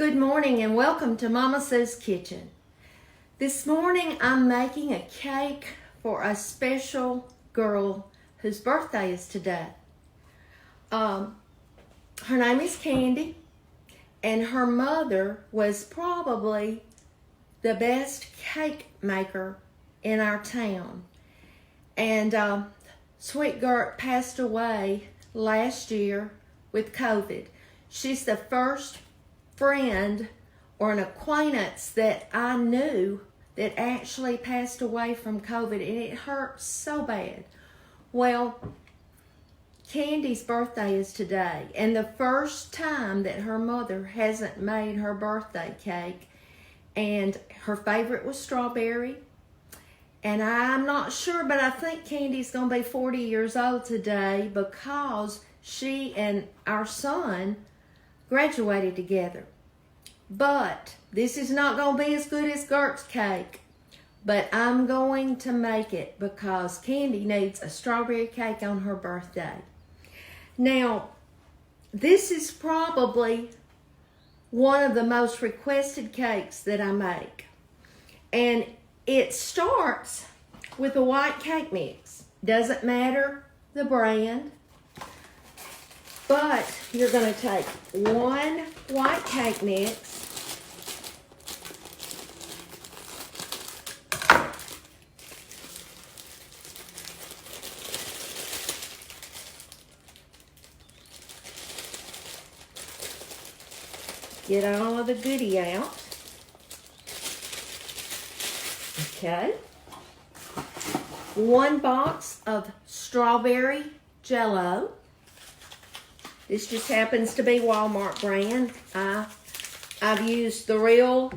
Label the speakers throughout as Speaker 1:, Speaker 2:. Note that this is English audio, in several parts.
Speaker 1: Good morning and welcome to Mama Sue's Kitchen. This morning I'm making a cake for a special girl whose birthday is today. Her name is Candy, and her mother was probably the best cake maker in our town. And Sweet Gert passed away last year with COVID. She's the first friend or an acquaintance that I knew that actually passed away from COVID, and it hurt so bad. Well, Candy's birthday is today, and the first time that her mother hasn't made her birthday cake, and her favorite was strawberry. And I'm not sure, but I think Candy's gonna be 40 years old today because she and our son graduated together. But this is not going to be as good as Gert's cake. But I'm going to make it because Candy needs a strawberry cake on her birthday. Now, this is probably one of the most requested cakes that I make. And it starts with a white cake mix. Doesn't matter the brand. But you're going to take one white cake mix, get all of the goodie out. Okay. 1 box of strawberry Jell-O. This just happens to be Walmart brand. I've used the real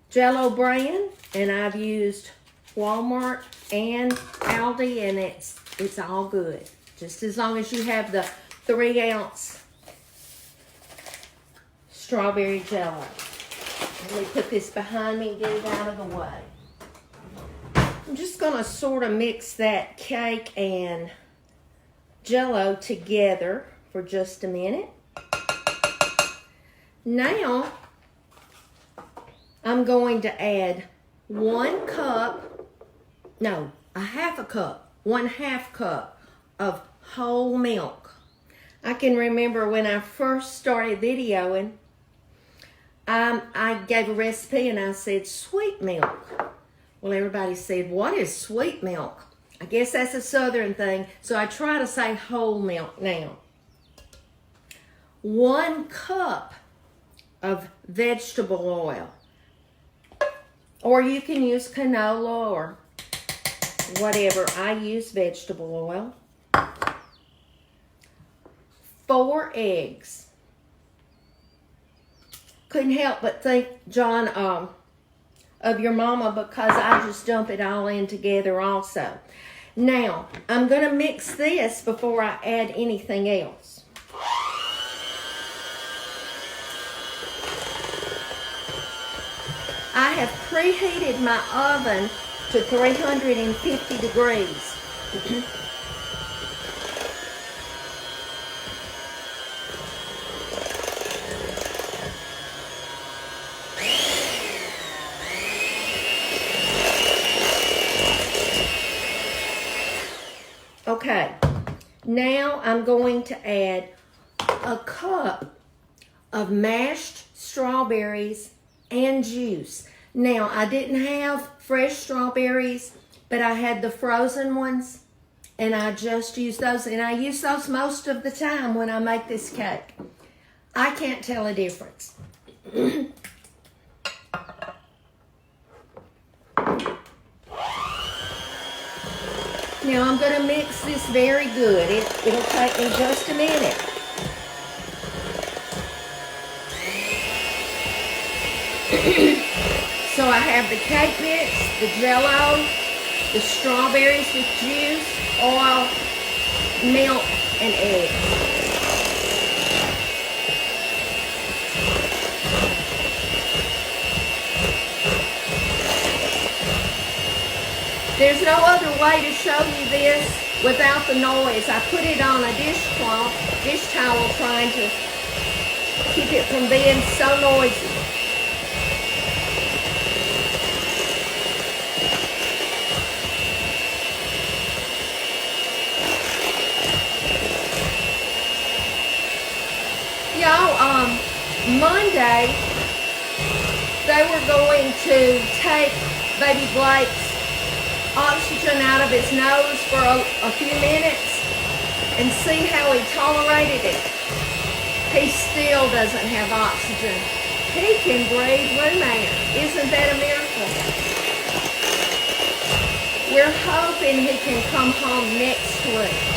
Speaker 1: Jell-O brand, and I've used Walmart and Aldi, and it's all good. Just as long as you have the 3-ounce strawberry Jell-O. Let me put this behind me and get it out of the way. I'm just gonna sort of mix that cake and Jell-O together for just a minute. Now, I'm going to add 1 half cup of whole milk. I can remember when I first started videoing, I gave a recipe and I said sweet milk. Well, everybody said, what is sweet milk? I guess that's a southern thing, so I try to say whole milk now. 1 cup of vegetable oil, or you can use canola or whatever. I use vegetable oil. 4 eggs. Couldn't help but think, John, of your mama, because I just dump it all in together also. Now, I'm going to mix this before I add anything else. I have preheated my oven to 350 degrees. Okay, now I'm going to add a cup of mashed strawberries and juice. Now, I didn't have fresh strawberries, but I had the frozen ones, and I just used those, and I use those most of the time when I make this cake. I can't tell a difference. Now, I'm going to mix this very good. It'll take me just a minute. So I have the cake mix, the Jell-O, the strawberries with juice, oil, milk, and eggs. There's no other way to show you this without the noise. I put it on a dishcloth, dish towel, trying to keep it from being so noisy. Y'all, Monday, they were going to take baby Blake's oxygen out of his nose for a few minutes and see how he tolerated it. He still doesn't have oxygen. He can breathe room air. Isn't that a miracle? We're hoping he can come home next week.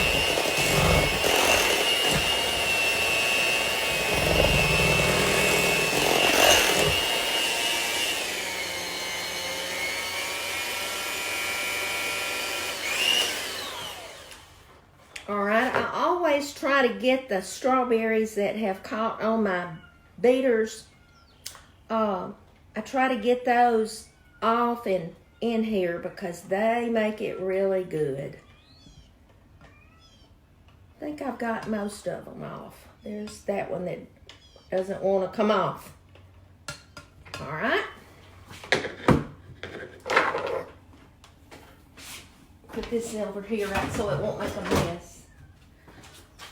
Speaker 1: Alright, I always try to get the strawberries that have caught on my beaters. I try to get those off and in here because they make it really good. I think I've got most of them off. There's that one that doesn't want to come off. Alright. Put this over here right so it won't make a mess.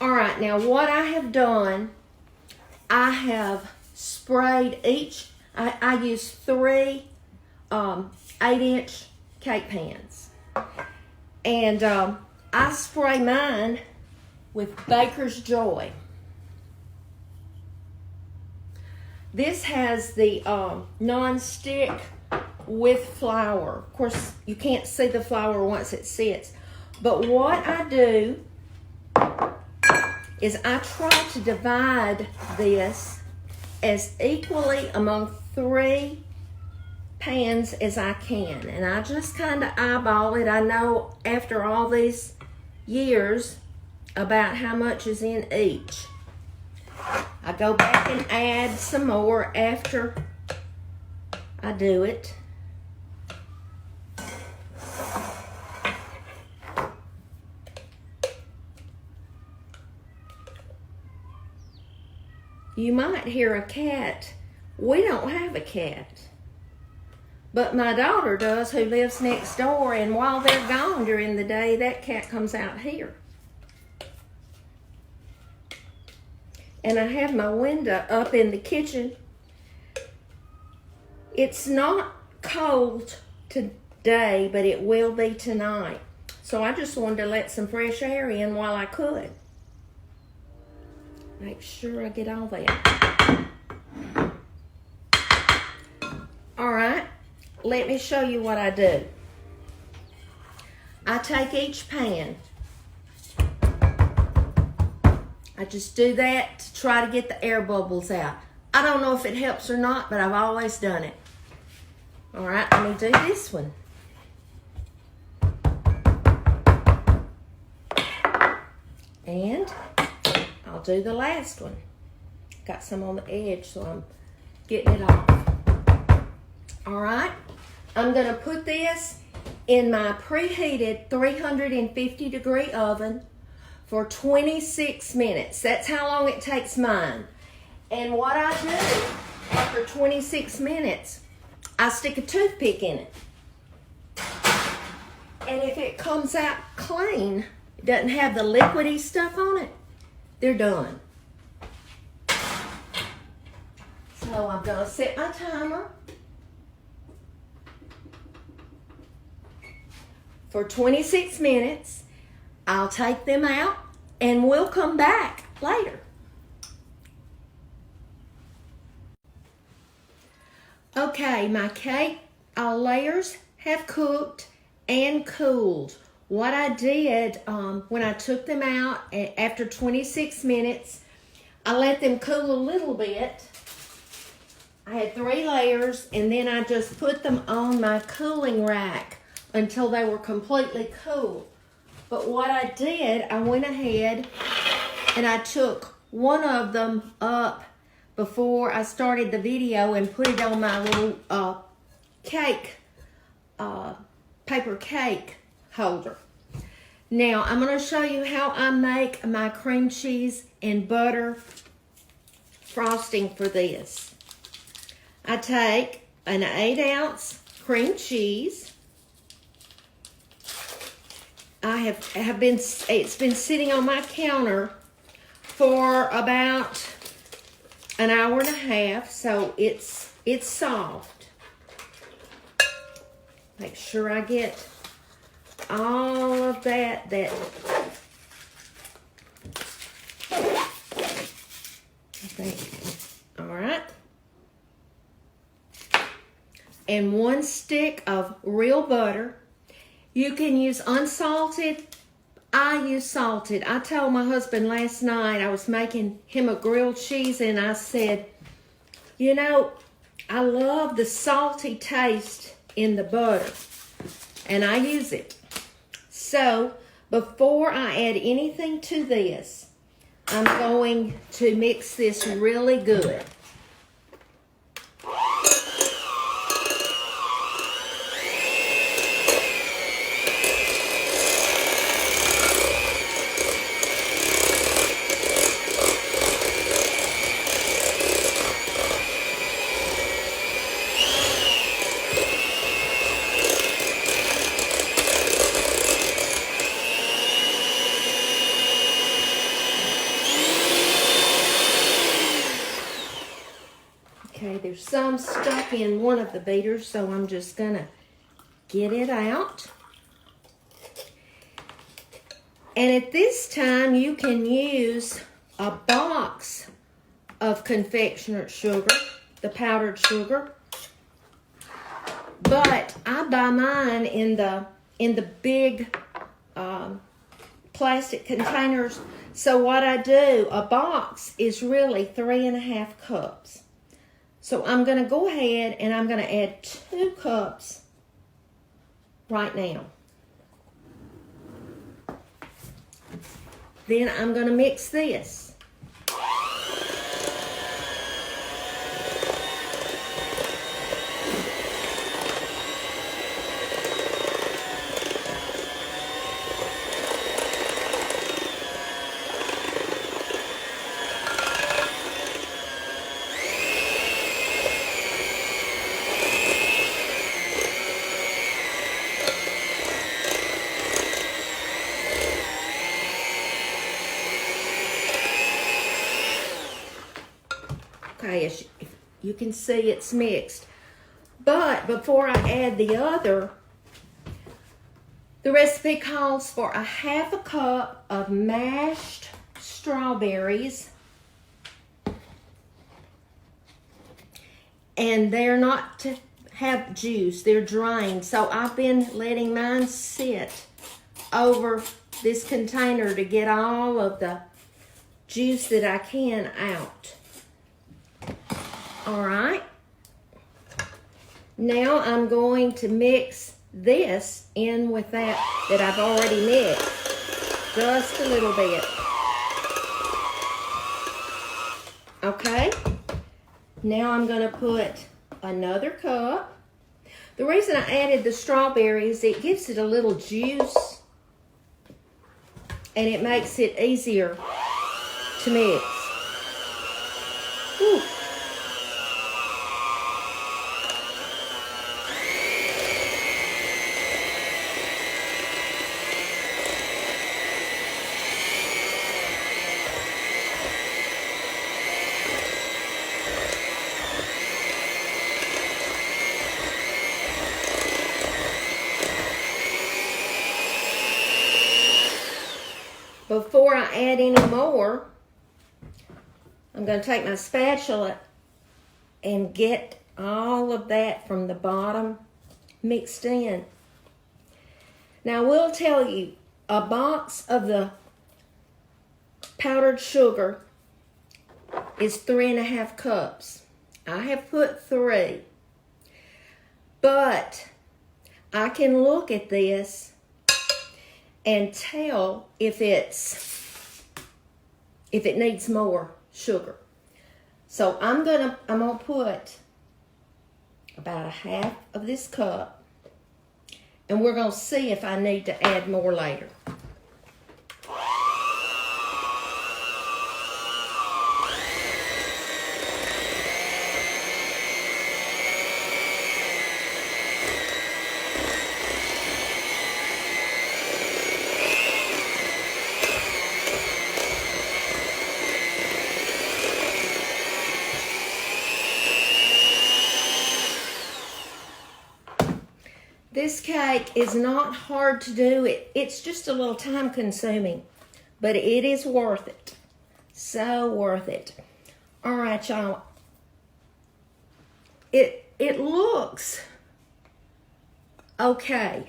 Speaker 1: Alright, now what I have done, I have sprayed each, I used 3 8-inch cake pans. And I spray mine with Baker's Joy. This has the non-stick with flour. Of course, you can't see the flour once it sits. But what I do is I try to divide this as equally among 3 pans as I can. And I just kind of eyeball it. I know after all these years about how much is in each. I go back and add some more after I do it. You might hear a cat. We don't have a cat. But my daughter does, who lives next door, and while they're gone during the day, that cat comes out here. And I have my window up in the kitchen. It's not cold today, but it will be tonight. So I just wanted to let some fresh air in while I could. Make sure I get all that. All right, let me show you what I do. I take each pan. I just do that to try to get the air bubbles out. I don't know if it helps or not, but I've always done it. All right, let me do this one. And I'll do the last one. Got some on the edge, so I'm getting it off. All right, I'm gonna put this in my preheated 350-degree oven for 26 minutes. That's how long it takes mine. And what I do after 26 minutes, I stick a toothpick in it. And if it comes out clean, it doesn't have the liquidy stuff on it, they're done. So I'm gonna set my timer for 26 minutes. I'll take them out and we'll come back later. Okay, my cake layers have cooked and cooled. What I did when I took them out after 26 minutes, I let them cool a little bit. I had 3 layers, and then I just put them on my cooling rack until they were completely cool. But what I did, I went ahead and I took one of them up before I started the video and put it on my little cake, paper cake holder. Now, I'm going to show you how I make my cream cheese and butter frosting for this. I take an 8-ounce cream cheese. It's been sitting on my counter for about an hour and a half, so it's soft. Make sure I get all of that. All right. And 1 stick of real butter. You can use unsalted. I use salted. I told my husband last night, I was making him a grilled cheese, and I said, you know, I love the salty taste in the butter, and I use it. So before I add anything to this, I'm going to mix this really good. Okay, there's some stuck in one of the beaters, so I'm just gonna get it out. And at this time, you can use a box of confectioner sugar, the powdered sugar. But I buy mine in the big plastic containers. So what I do, a box is really 3.5 cups. So I'm going to go ahead and I'm going to add 2 cups right now. Then I'm going to mix this. Okay, as you can see, it's mixed. But before I add the other, the recipe calls for 1/2 cup of mashed strawberries. And they're not to have juice, they're drained. So I've been letting mine sit over this container to get all of the juice that I can out. All right. Now I'm going to mix this in with that I've already mixed. Just a little bit. Okay. Now I'm going to put another cup. The reason I added the strawberries, it gives it a little juice and it makes it easier to mix. Whew. Before I add any more, I'm going to take my spatula and get all of that from the bottom mixed in. Now, I will tell you, a box of the powdered sugar is 3.5 cups. I have put 3. But I can look at this and tell if it needs more sugar. So I'm gonna put about 1/2 of this cup, and we're gonna see if I need to add more later. This cake is not hard to do. It's just a little time consuming, but it is worth it. So worth it. All right, y'all. It looks okay,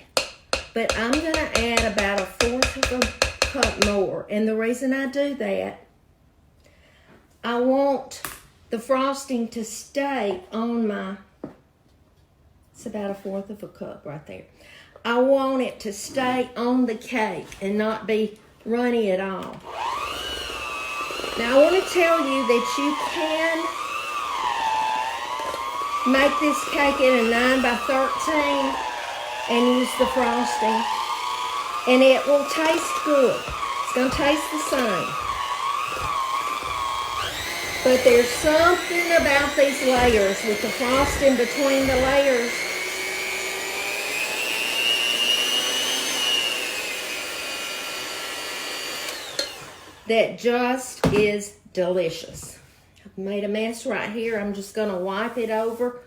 Speaker 1: but I'm going to add about 1/4 of a cup more. And the reason I do that, I want the frosting to stay on my, it's about 1/4 of a cup right there. I want it to stay on the cake and not be runny at all. Now I want to tell you that you can make this cake in a 9 by 13 and use the frosting, and it will taste good. It's going to taste the same. But there's something about these layers with the frosting between the layers that just is delicious. I've made a mess right here. I'm just going to wipe it over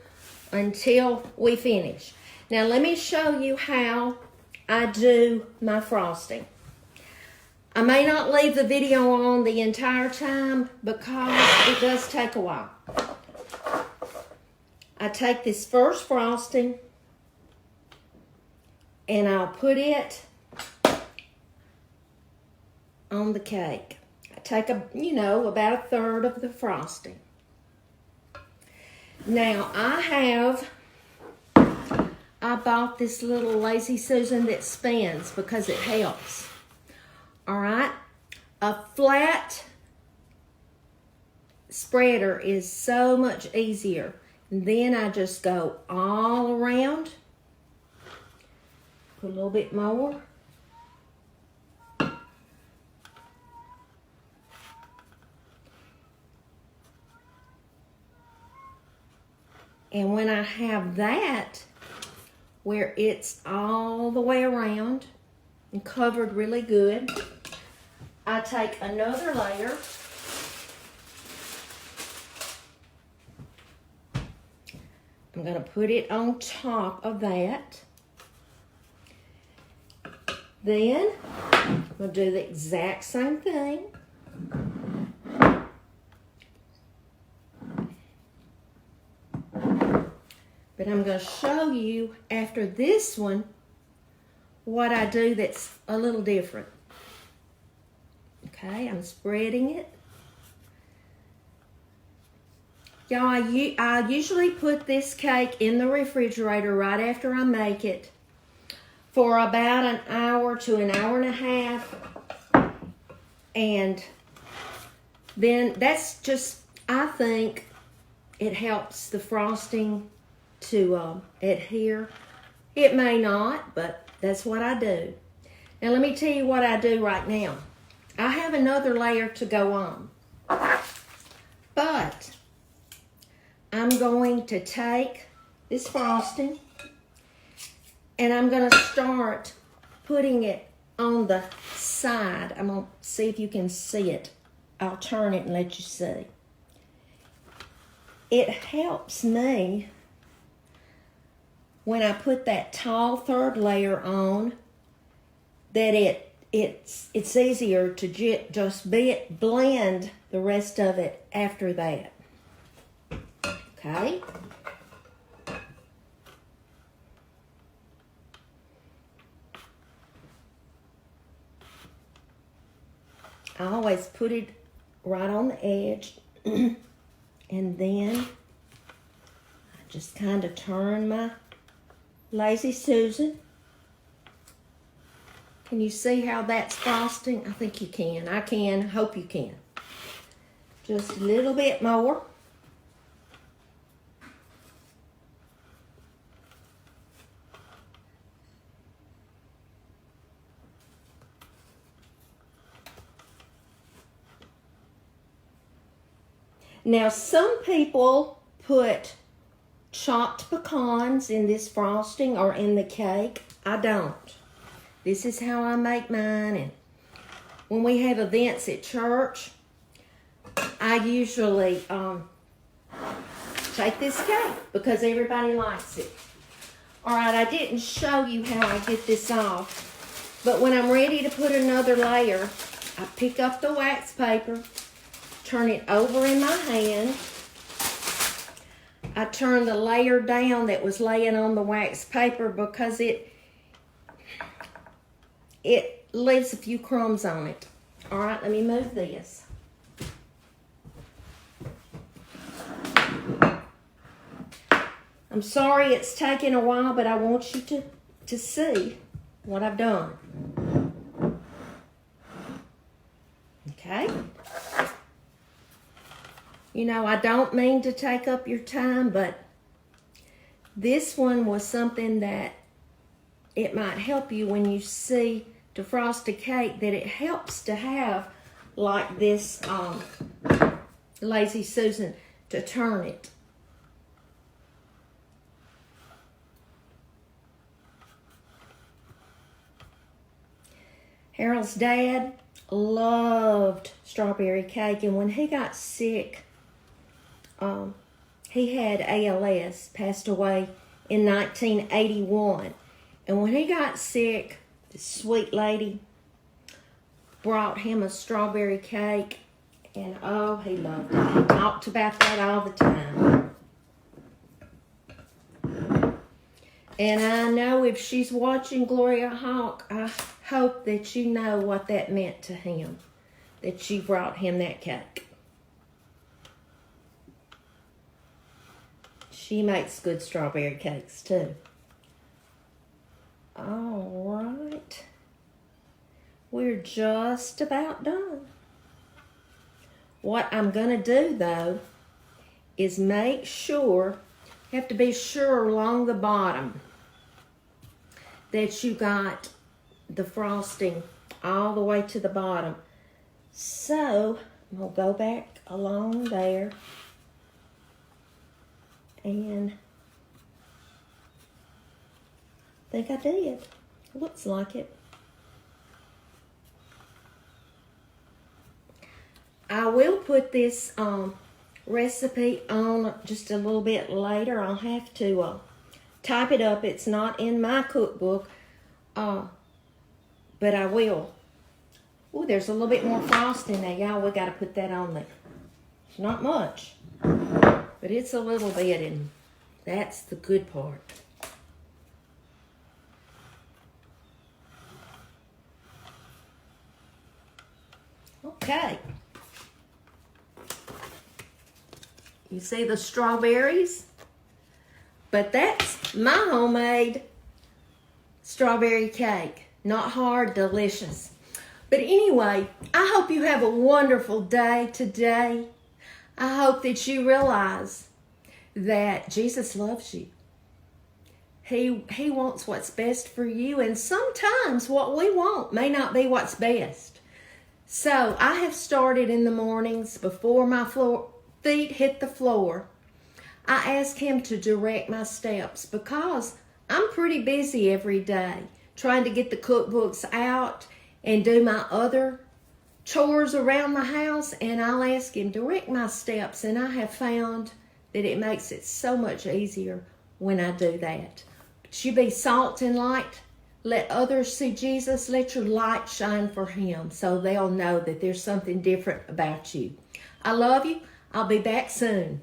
Speaker 1: until we finish. Now let me show you how I do my frosting. I may not leave the video on the entire time because it does take a while. I take this first frosting and I'll put it on the cake. I take about 1/3 of the frosting. Now I bought this little Lazy Susan that spins because it helps. All right, a flat spreader is so much easier. And then I just go all around, put a little bit more. And when I have that, where it's all the way around and covered really good, I take another layer I'm going to put it on top of that. Then I'm going to do the exact same thing. But I'm going to show you after this one what I do that's a little different. Okay, I'm spreading it. Y'all, I usually put this cake in the refrigerator right after I make it for about an hour to an hour and a half. And then that's just, I think it helps the frosting to adhere. It may not, but that's what I do. Now let me tell you what I do right now. I have another layer to go on, but I'm going to take this frosting and I'm going to start putting it on the side. I'm going to see if you can see it. I'll turn it and let you see. It helps me when I put that tall third layer on that it's easier to just blend the rest of it after that. Okay? I always put it right on the edge and then I just kind of turn my Lazy Susan. Can you see how that's frosting? I think you can. I can. Hope you can. Just a little bit more. Now, some people put chopped pecans in this frosting or in the cake. I don't. This is how I make mine. And when we have events at church, I usually take this cake because everybody likes it. All right, I didn't show you how I get this off, but when I'm ready to put another layer, I pick up the wax paper, turn it over in my hand. I turn the layer down that was laying on the wax paper because it leaves a few crumbs on it. All right, let me move this. I'm sorry it's taking a while, but I want you to see what I've done. Okay? You know, I don't mean to take up your time, but this one was something that it might help you when you see to frost a cake, that it helps to have like this Lazy Susan to turn it. Harold's dad loved strawberry cake, and when he got sick, he had ALS, passed away in 1981. And when he got sick, this sweet lady brought him a strawberry cake, and oh, he loved it. He talked about that all the time. And I know if she's watching, Gloria Hawk, I hope that you know what that meant to him, that she brought him that cake. She makes good strawberry cakes too. All right. We're just about done. What I'm going to do, though, is make sure, you have to be sure along the bottom that you got the frosting all the way to the bottom. So, I'm going to go back along there and I think I did. Looks like it. I will put this recipe on just a little bit later. I'll have to type it up. It's not in my cookbook, but I will. Oh, there's a little bit more frosting there, y'all. We got to put that on there. It's not much, but it's a little bit, and that's the good part. Okay. You see the strawberries? But that's my homemade strawberry cake. Not hard, delicious. But anyway, I hope you have a wonderful day today. I hope that you realize that Jesus loves you. He wants what's best for you, and sometimes what we want may not be what's best. So I have started in the mornings before my feet hit the floor. I ask him to direct my steps because I'm pretty busy every day trying to get the cookbooks out and do my other chores around the house, and I'll ask him, direct my steps, and I have found that it makes it so much easier when I do that. But you be salt and light. Let others see Jesus. Let your light shine for him so they'll know that there's something different about you. I love you. I'll be back soon.